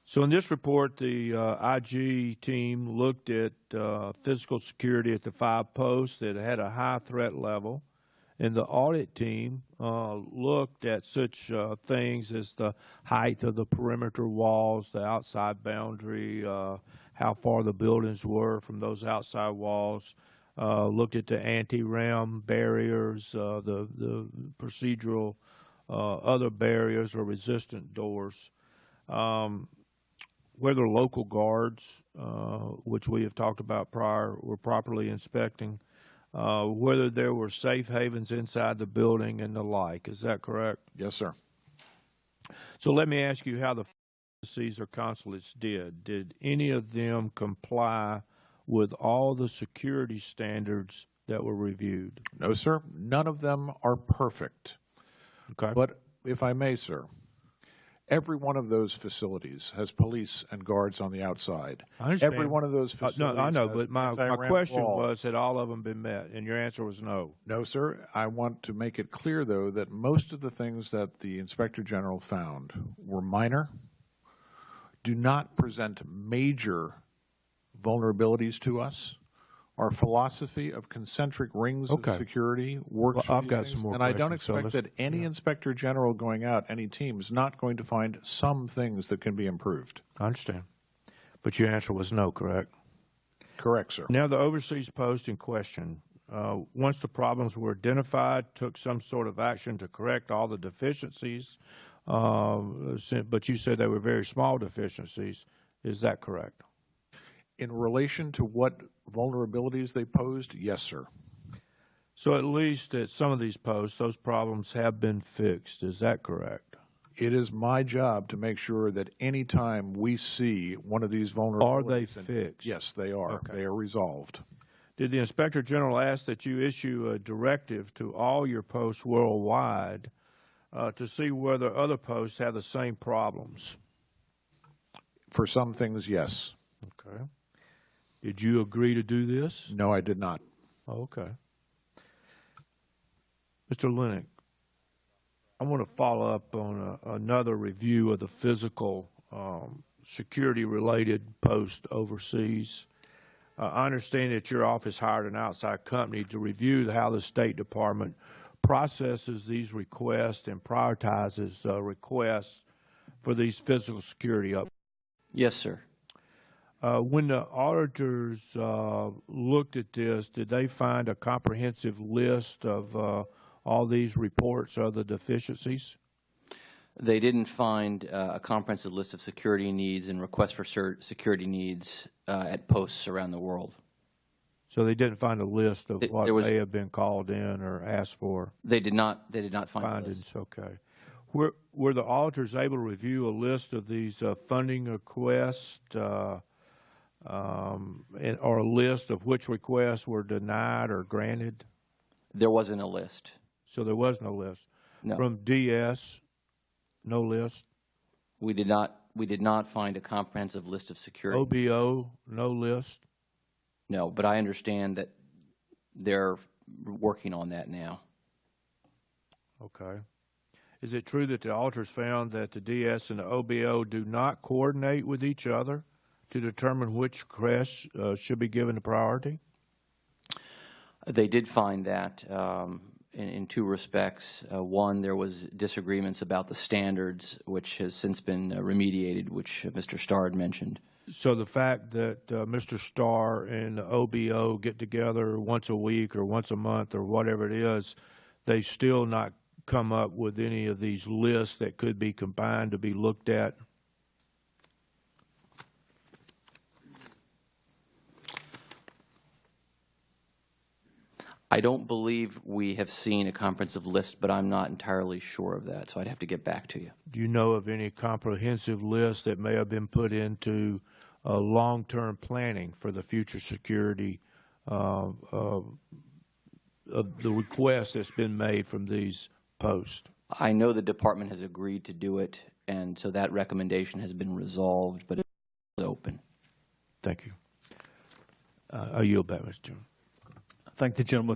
So in this report, the IG team looked at physical security at the 5 posts that had a high threat level, and the audit team looked at such things as the height of the perimeter walls, the outside boundary, how far the buildings were from those outside walls, looked at the anti-ram barriers, the procedural other barriers or resistant doors. Whether local guards, which we have talked about prior, were properly inspecting, whether there were safe havens inside the building and the like. Is that correct? Yes, sir. So let me ask you how the embassies or consulates did. Did any of them comply with all the security standards that were reviewed? No, sir. None of them are perfect. Okay. But if I may, sir, every one of those facilities has police and guards on the outside. I understand. Every one of those facilities no, I know, has but my question was, had all of them been met? And your answer was no. No, sir. I want to make it clear, though, that most of the things that the Inspector General found were minor, do not present major vulnerabilities to us. Our philosophy of concentric rings of security works for these things, and I don't expect that any Inspector General going out, any team, is not going to find some things that can be improved. I understand. But your answer was no, correct? Correct, sir. Now, the overseas post in question, once the problems were identified, took some sort of action to correct all the deficiencies, but you said they were very small deficiencies. Is that correct? In relation to what vulnerabilities they posed, yes, sir. So at least at some of these posts, those problems have been fixed. Is that correct? It is my job to make sure that any time we see one of these vulnerabilities... Are they fixed? Yes, they are. Okay. They are resolved. Did the Inspector General ask that you issue a directive to all your posts worldwide to see whether other posts have the same problems? For some things, yes. Okay. Did you agree to do this? No, I did not. Okay. Mr. Linick, I want to follow up on another review of the physical security-related post overseas. I understand that your office hired an outside company to review how the State Department processes these requests and prioritizes requests for these physical security upgrades. Yes, sir. When the auditors looked at this, did they find a comprehensive list of all these reports of the deficiencies? They didn't find a comprehensive list of security needs and requests for security needs at posts around the world. So they didn't find a list of what may have been called in or asked for? They did not find findings. Okay. Were the auditors able to review a list of these funding requests or a list of which requests were denied or granted? There wasn't a list. So there was no list? No. From DS, no list? We did not find a comprehensive list of security. OBO, no list? No, but I understand that they're working on that now. Okay. Is it true that the auditors found that the DS and the OBO do not coordinate with each other to determine which requests should be given the priority? They did find that in 2 respects. One, there was disagreements about the standards, which has since been remediated, which Mr. Starr had mentioned. So the fact that Mr. Starr and the OBO get together once a week or once a month or whatever it is, they still not come up with any of these lists that could be combined to be looked at? I don't believe we have seen a comprehensive list, but I'm not entirely sure of that, so I'd have to get back to you. Do you know of any comprehensive list that may have been put into long-term planning for the future security of the request that's been made from these posts? I know the department has agreed to do it, and so that recommendation has been resolved, but it's open. Thank you. I yield back, Mr. Chairman. Thank the gentleman.